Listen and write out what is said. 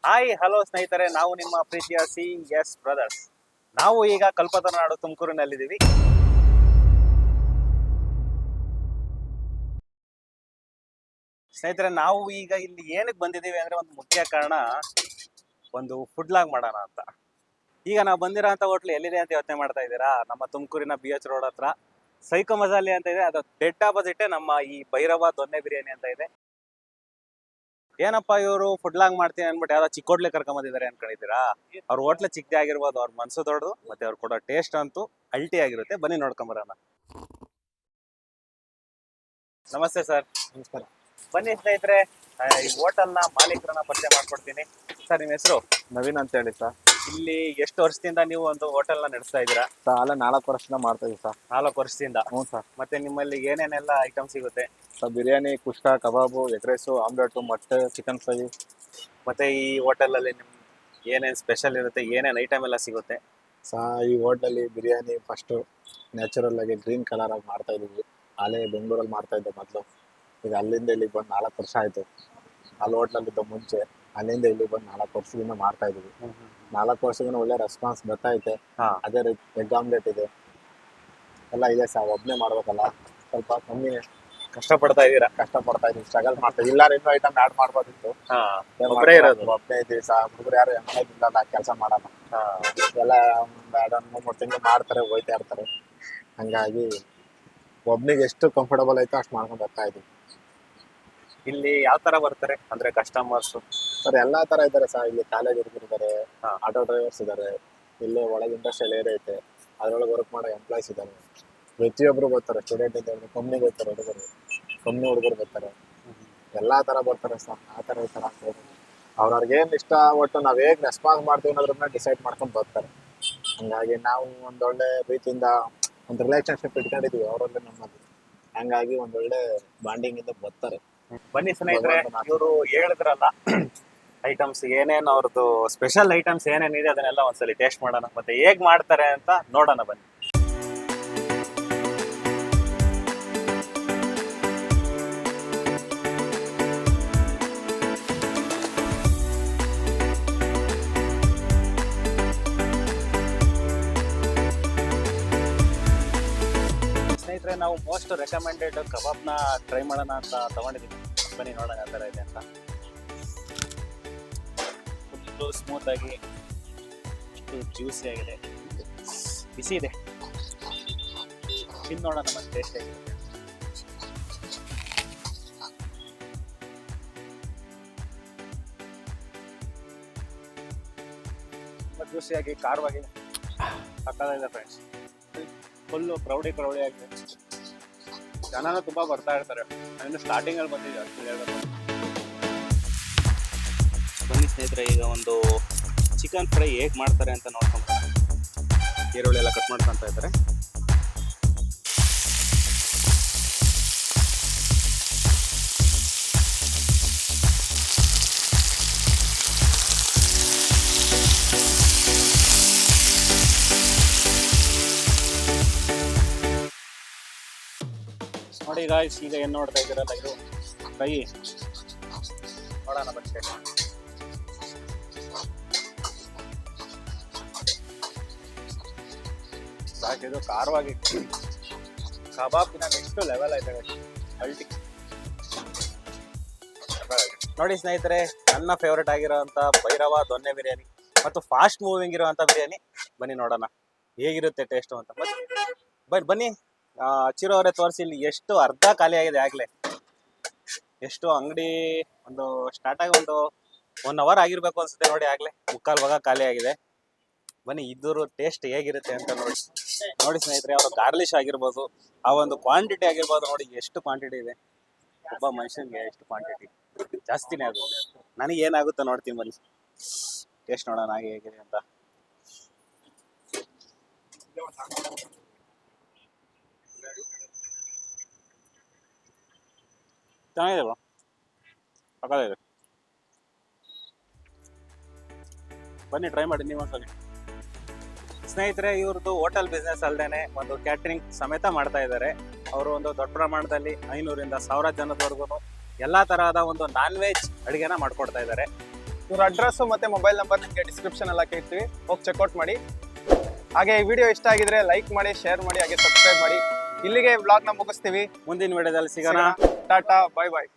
Hi hello ಸ್ನೇಹಿತರೆ, ನಾವು ನಿಮ್ಮ ಪ್ರೀತಿಯ CES ಬ್ರದರ್ಸ್. ನಾವು ಈಗ ಕಲ್ಪತರುನಾಡು ತುಮಕೂರಿನಲ್ಲಿದ್ದೀವಿ. ಸ್ನೇಹಿತರೆ, ನಾವು ಈಗ ಇಲ್ಲಿ ಏನಕ್ಕೆ ಬಂದಿದ್ದೀವಿ ಅಂದ್ರೆ ಒಂದು ಮುಖ್ಯ ಕಾರಣ, ಒಂದು ಫುಡ್ ಲಾಗ್ ಮಾಡೋಣ ಅಂತ. ಈಗ ನಾವು ಬಂದಿರೋ ಅಂತ ಹೋಟ್ಲು ಎಲ್ಲಿದೆ ಅಂತ ಯೋಚನೆ ಮಾಡ್ತಾ ಇದ್ದೀರಾ? ನಮ್ಮ ತುಮಕೂರಿನ BH ರೋಡ್ ಹತ್ರ ಸೈಕೋ ಮಸಾಲೆ ಅಂತ ಇದೆ. ಅದು ಡೆಡ್ ಆಪೋಸಿಟ್ ನಮ್ಮ ಈ ಭೈರವ ದೊನ್ನೆ ಬಿರಿಯಾನಿ ಅಂತ ಇದೆ. ಏನಪ್ಪ ಇವರು ಫುಡ್ ಲಾಗ್ ಮಾಡ್ತೀನಿ ಅಂದ್ಬಿಟ್ಟು ಯಾವ್ದೋ ಚಿಕ್ಕ ಹೋಟ್ಲೆ ಕರ್ಕೊಂಬಂದಿದ್ದಾರೆ ಅನ್ಕೊಂಡಿದ್ದೀರಾ? ಅವ್ರ ಹೋಟ್ಲೆ ಚಿಕ್ಕದೇ ಆಗಿರ್ಬೋದು, ಅವ್ರ ಮನ್ಸು ದೊಡ್ಡದು, ಮತ್ತೆ ಅವ್ರು ಕೊಡೋ ಟೇಸ್ಟ್ ಅಂತೂ ಅಲ್ಟಿ ಆಗಿರುತ್ತೆ. ಬನ್ನಿ ನೋಡ್ಕೊಂಬರೋಣ. ನಮಸ್ತೆ ಸರ್. ನಮಸ್ಕಾರ. ಬನ್ನಿ ಸ್ನೇಹಿತರೆ, ಈ ಹೋಟೆಲ್ನ ಮಾಲೀಕರನ್ನ ಪರಿಚಯ ಮಾಡ್ಕೊಡ್ತೀನಿ. ಸರ್, ನಿಮ್ಮ ಹೆಸರು? ನವೀನ್ ಅಂತ ಹೇಳಿ ಸರ್. ಇಲ್ಲಿ ಎಷ್ಟು ವರ್ಷದಿಂದ ನೀವು ಒಂದು ಹೋಟೆಲ್ನ ನಡೆಸ್ತಾ ಇದ್ದೀರಾ? ಅಲ್ಲೇ 4 ವರ್ಷದಿಂದ ಮಾಡ್ತಾ ಇದೀವಿ ಸರ್. 4 ವರ್ಷದಿಂದ. ಹ್ಞೂ ಸರ್. ಮತ್ತೆ ನಿಮ್ಮಲ್ಲಿ ಏನೇನೆಲ್ಲ ಐಟಮ್ ಸಿಗುತ್ತೆ? ಸರ್, ಬಿರಿಯಾನಿ, ಕುಷ್ಕ, ಕಬಾಬು, ಎಗ್ ರೈಸು, ಆಮ್ಲೆಟು, ಮೊಟ್ಟೆ, ಚಿಕನ್ ಫ್ರೈ. ಮತ್ತೆ ಈ ಹೋಟೆಲಲ್ಲಿ ನಿಮ್ ಏನೇನು ಸ್ಪೆಷಲ್ ಇರುತ್ತೆ, ಏನೇನು ಐಟಮ್ ಎಲ್ಲ ಸಿಗುತ್ತೆ? ಈ ಹೋಟ್ಲಲ್ಲಿ ಬಿರಿಯಾನಿ ಫಸ್ಟು ನ್ಯಾಚುರಲ್ ಆಗಿ ಗ್ರೀನ್ ಕಲರ್ ಆಗಿ ಮಾಡ್ತಾ ಇದೀವಿ. ಅಲ್ಲೇ ಬೆಂಗಳೂರಲ್ಲಿ ಮಾಡ್ತಾ ಇದ್ದೆ ಮೊದಲು. ಈಗ ಅಲ್ಲಿಂದ ಇಲ್ಲಿಗೆ ಬಂದು 4 ವರ್ಷ ಆಯಿತು. ಅಲ್ಲಿ ಹೋಟ್ಲಲ್ಲಿದ್ದ ಮುಂಚೆ ಅಲ್ಲಿಂದ ಇಲ್ಲಿಗೆ ಬಂದು 4 ವರ್ಷದಿಂದ ಮಾಡ್ತಾ ಇದೀವಿ. 4 ವರ್ಷದಿಂದ ಒಳ್ಳೆ ರೆಸ್ಪಾನ್ಸ್ ಬರ್ತಾ ಐತೆ. ಅದೇ ರೀತಿ ಎಗ್ ಆಮ್ಲೆಟ್ ಇದೆ, ಎಲ್ಲ ಇದೆ ಸರ್. ಒಬ್ಬನೇ ಮಾಡ್ಬೇಕಲ್ಲ, ಸ್ವಲ್ಪ ಕಮ್ಮಿ ಕಷ್ಟಪಡ್ತಾ ಇದ್ದೀರಾ? ಕಷ್ಟಪಡ್ತಾ ಇದೀವಿ, ಸ್ಟ್ರಗಲ್ ಮಾಡ್ತಾ ಇದ್ದೀವಿ. ಎಲ್ಲಾರು ಇನ್ನೂ ಐಟಮ್ ಆ್ಯಡ್ ಮಾಡ್ಬೋದಿತ್ತು. ಒಬ್ಬರೇ ಇರೋದು? ಒಬ್ಬನೇ ಇದ್ದೀವಿ ಸರ್. ಹುಡುಗರು ಯಾರು ಇಲ್ಲ ಕೆಲಸ ಮಾಡೋಣ. ಎಲ್ಲ ಒಂದು 2-3 ತಿಂಗಳು ಮಾಡ್ತಾರೆ, ಹೋಯ್ತಾ ಇರ್ತಾರೆ. ಹಂಗಾಗಿ ಒಬ್ನಿಗೆ ಎಷ್ಟು ಕಂಫರ್ಟಬಲ್ ಐತೋ ಅಷ್ಟು ಮಾಡ್ಕೊಂಡು ಬರ್ತಾ ಇದೀವಿ. ಇಲ್ಲಿ ಯಾವ ತರ ಬರ್ತಾರೆ ಅಂದ್ರೆ ಕಸ್ಟಮರ್ಸ್? ಸರ್, ಎಲ್ಲಾ ತರ ಇದ್ದಾರೆ ಸರ್. ಇಲ್ಲಿ ಕಾಲೇಜ್ ಹುಡುಗರು ಇದ್ದಾರೆ, ಆಟೋ ಡ್ರೈವರ್ಸ್ ಇದ್ದಾರೆ, ಇಲ್ಲೇ ಒಳಗೆ ಇಂಡಸ್ಟ್ರಿಯಲ್ ಏರಿಯಾ ಐತೆ, ಅದ್ರೊಳಗೆ ವರ್ಕ್ ಮಾಡೋ ಎಂಪ್ಲಾಯ್ಸ್ ಇದ್ದಾರೆ. ಪ್ರತಿಯೊಬ್ರು ಬರ್ತಾರೆ. ಸ್ಟೂಡೆಂಟ್ ಇದ್ದಾರೆ, ಕಂಪ್ನಿಗೆ ಹೋಗ್ತಾರೆ ಹುಡುಗರು, ಕಂಪ್ನಿ ಹುಡುಗರು ಬರ್ತಾರೆ. ಎಲ್ಲಾ ತರ ಬರ್ತಾರೆ ಸರ್. ಆ ತರ ಈ ತರ ಅವ್ರವ್ರಿಗೆ ಏನ್ ಇಷ್ಟ, ಒಟ್ಟು ನಾವ್ ಹೇಗ್ ರೆಸ್ಪಾನ್ಸ್ ಮಾಡ್ತೀವಿ ಅನ್ನೋದ್ರನ್ನ ಡಿಸೈಡ್ ಮಾಡ್ಕೊಂಡು ಬರ್ತಾರೆ. ಹಂಗಾಗಿ ನಾವು ಒಂದೊಳ್ಳೆ ರೀತಿಯಿಂದ ಒಂದು ರಿಲೇಶನ್ಶಿಪ್ ಇಟ್ಕೊಂಡಿದೀವಿ ಅವರಲ್ಲಿ ನಮ್ಮಲ್ಲಿ. ಹಂಗಾಗಿ ಒಂದೊಳ್ಳೆ ಬಾಂಡಿಂಗ್ ಇಂದ ಬರ್ತಾರೆ. ಬನ್ನಿ ಸ್ನೇಹಿತರೆ, ಇವರು ಹೇಳಿದ್ರಲ್ಲ ಐಟಮ್ಸ್ ಏನೇನು, ಅವ್ರದ್ದು ಸ್ಪೆಷಲ್ ಐಟಮ್ಸ್ ಏನೇನಿದೆ ಅದನ್ನೆಲ್ಲ ಒಂದ್ಸಲಿ ಟೇಸ್ಟ್ ಮಾಡೋಣ, ಮತ್ತೆ ಹೇಗ್ ಮಾಡ್ತಾರೆ ಅಂತ ನೋಡೋಣ. ಬನ್ನಿ. ಸ್ನೇಹಿತರೆ, ನಾವು ಮೋಸ್ಟ್ ರೆಕಮೆಂಡೆಡ್ ಕಬಾಬ್ನ ಟ್ರೈ ಮಾಡೋಣ ಅಂತ ತಗೊಂಡಿದ್ದೀವಿ. ಬನ್ನಿ ನೋಡೋಣ ಯಾವ ಥರ ಇದೆ ಅಂತ. ಫುಲ್ಲು ಸ್ಮೂತ್ ಆಗಿ, ಇಷ್ಟು ಜ್ಯೂಸಿ ಆಗಿದೆ, ಬಿಸಿ ಇದೆ. ತಿಂದು ನೋಡೋಣ ಮತ್ತೆ ಟೇಸ್ಟ್ ಆಗಿದೆ. ತುಂಬ ಜ್ಯೂಸಿಯಾಗಿ, ಖಾರವಾಗಿ ಸಕ್ಕತ್ತಾಗಿದೆ ಫ್ರೆಂಡ್ಸ್. ಫುಲ್ಲು ಕ್ರೌಡಿ ಆಗಿದೆ. ಜನನೂ ತುಂಬ ಬರ್ತಾ ಇರ್ತಾರೆ. ನಾನು ಸ್ಟಾರ್ಟಿಂಗಲ್ಲಿ ಬಂದಿದ್ದೆ ಅಷ್ಟು ಹೇಳ್ಬೇಕು. ಬನ್ನಿ ಸ್ನೇಹಿತರೆ, ಈಗ ಒಂದು ಚಿಕನ್ ಫ್ರೈ ಹೇಗೆ ಮಾಡ್ತಾರೆ ಅಂತ ನೋಡ್ಕೊಂಡ್ರೆ. ಈರುಳ್ಳಿ ಎಲ್ಲ ಕಟ್ ಮಾಡ್ಕೊತಾ ಇದ್ದಾರೆ. ನೋಡಿ ಗಾಯ್ಸ್, ಈಗ ಏನು ನೋಡ್ತಾ ಇದ್ದೀರಲ್ಲ, ಇದು ಫ್ರೈ. ನೋಡೋಣ ಬನ್ನಿ. ಸಾಕಿದು ಖಾರವಾಗಿ, ಕಬಾಬ್ನ ನೆಕ್ಸ್ಟ್ ಲೆವೆಲ್ ಆಯ್ತದೆ, ಅಲ್ಟಿ. ನೋಡಿ ಸ್ನೇಹಿತರೆ, ನನ್ನ ಫೇವ್ರೇಟ್ ಆಗಿರೋಂಥ ಭೈರವ ದೊನ್ನೆ ಬಿರಿಯಾನಿ ಮತ್ತು ಫಾಸ್ಟ್ ಮೂವಿಂಗ್ ಇರೋವಂಥ ಬಿರಿಯಾನಿ. ಬನ್ನಿ ನೋಡೋಣ ಹೇಗಿರುತ್ತೆ ಟೇಸ್ಟು ಅಂತ. ಬನ್ನಿ, ಹಚ್ಚಿರೋ ಅವರೇ ತೋರಿಸಿ. ಇಲ್ಲಿ ಎಷ್ಟು ಅರ್ಧ ಖಾಲಿ ಆಗಿದೆ ಆಗ್ಲೇ. ಎಷ್ಟು ಅಂಗಡಿ ಒಂದು ಸ್ಟಾರ್ಟ್ ಆಗಿ ಒಂದು 1 ಅವರ್ ಆಗಿರ್ಬೇಕು ಅನ್ಸುತ್ತೆ. ನೋಡಿ ಆಗ್ಲೇ 3/4 ಭಾಗ ಖಾಲಿ ಆಗಿದೆ. ಬನ್ನಿ ಇದ್ರ ಟೇಸ್ಟ್ ಹೇಗಿರುತ್ತೆ ಅಂತ ನೋಡಿ ಸ್ನೇಹಿತರೆ. ಅವರು ಗಾರ್ಲಿಶ್ ಆಗಿರ್ಬೋದು, ಆ ಒಂದು ಕ್ವಾಂಟಿಟಿ ಆಗಿರ್ಬೋದು, ನೋಡಿ ಎಷ್ಟು ಕ್ವಾಂಟಿಟಿ ಇದೆ. ಒಬ್ಬ ಮನುಷ್ಯನಿಗೆ ಎಷ್ಟು ಕ್ವಾಂಟಿಟಿ, ಜಾಸ್ತಿನೇ ಆಗುತ್ತೆ. ನನಗೆ ಏನಾಗುತ್ತೆ ನೋಡ್ತೀನಿ, ಬನ್ನಿ ಟೇಸ್ಟ್ ನೋಡೋಣ ಹಾಗೆ ಹೇಗಿದೆ ಅಂತ. ಚೆನ್ನಾಗಿದೆ ಬಾ, ಪಕ್ಕದಿದೆ. ಬನ್ನಿ ಟ್ರೈ ಮಾಡಿ ನೀವು ಒಂದ್ಸಲಿ. ಸ್ನೇಹಿತರೆ, ಇವ್ರದ್ದು ಹೋಟೆಲ್ ಬಿಸ್ನೆಸ್ ಅಲ್ಲದೇನೆ ಒಂದು ಕ್ಯಾಟ್ರಿಂಗ್ ಸಮೇತ ಮಾಡ್ತಾ ಇದ್ದಾರೆ. ಅವರು ಒಂದು ದೊಡ್ಡ ಪ್ರಮಾಣದಲ್ಲಿ 500 ರಿಂದ 1000 ಜನದವರೆಗೂ ಎಲ್ಲಾ ತರಹದ ಒಂದು ನಾನ್ ವೆಜ್ ಅಡುಗೆನ ಮಾಡ್ಕೊಡ್ತಾ ಇದ್ದಾರೆ. ಇವ್ರ ಅಡ್ರೆಸ್ ಮತ್ತೆ ಮೊಬೈಲ್ ನಂಬರ್ ನಿಮಗೆ ಡಿಸ್ಕ್ರಿಪ್ಷನ್ ಎಲ್ಲ ಕೇಳ್ತೀವಿ, ಹೋಗಿ ಚೆಕ್ಔಟ್ ಮಾಡಿ. ಹಾಗೆ ಈ ವಿಡಿಯೋ ಇಷ್ಟ ಆಗಿದ್ರೆ ಲೈಕ್ ಮಾಡಿ, ಶೇರ್ ಮಾಡಿ, ಹಾಗೆ ಸಬ್ಸ್ಕ್ರೈಬ್ ಮಾಡಿ. ಇಲ್ಲಿಗೆ ವ್ಲಾಗ್ನ ಮುಗಿಸ್ತೀವಿ. ಮುಂದಿನ ವಿಡಿಯೋದಲ್ಲಿ ಸಿಗೋಣ. ಟಾಟಾ, ಬಾಯ್ ಬಾಯ್.